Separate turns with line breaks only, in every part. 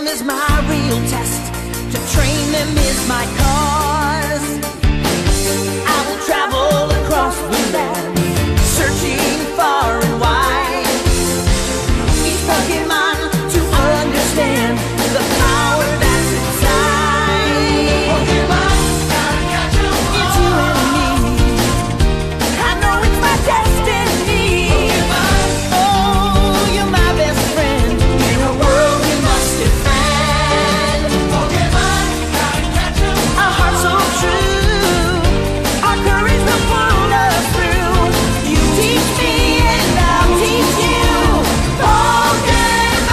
them is my real test. To train them is my cause. I will travel across the land, searching far and wide. Each Pokemon to understand the power that's inside. Pokemon, gotta catch 'em all. It's you and me. I know it's my destiny. Pokemon, oh, you're my best friend in a world we must defend. Pokemon, gotta catch 'em all. A heart so true, our courage will pull us through. You teach me and I'll teach you. Pokemon,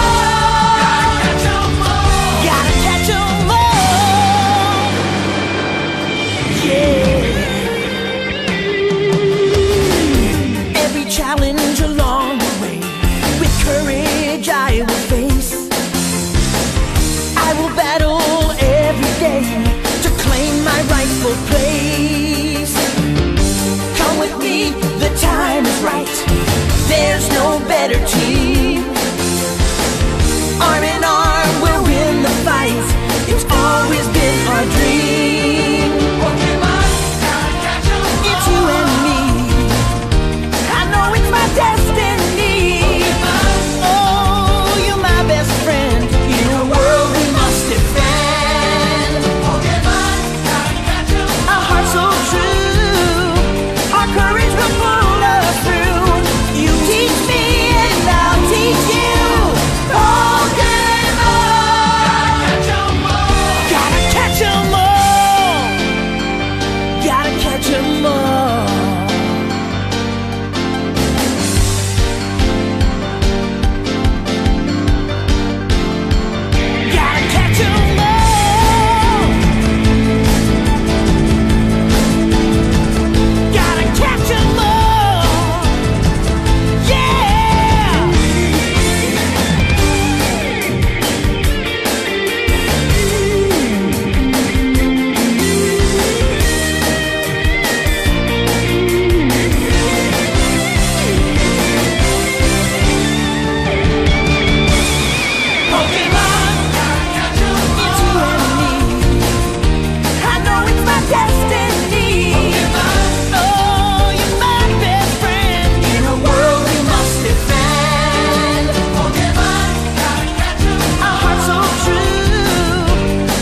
gotta catch 'em all. Gotta catch 'em all. Yeah. Every challenge along the way, with courage I will face. I will battle every day to claim my rightful place. Come with me, the time is right. There's no better team. Arm in arm, we'll win the fight. It's always been our dream. Pokemon, gotta catch 'em all. It's you and me. I know it's my destiny. Pokemon, oh, you're my best friend in a world we must defend. Pokemon, gotta catch 'em all. A heart so true, our courage will pull us through. You teach me and I'll teach you. Pokemon, gotta catch 'em all. Gotta catch 'em all. Gotta catch 'em all. Gotta catch 'em all. Gotta catch 'em all. Yeah. Pokemon, gotta catch 'em all. It's you and me. I know it's my destiny. Pokemon, oh, you're my best friend in a world we must defend. Pokemon, gotta catch 'em all. A heart so true,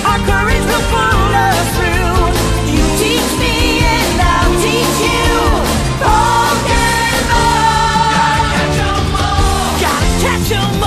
our courage will pull us through. You teach me and I'll teach you. Pokemon, gotta catch 'em all. Gotta catch 'em all.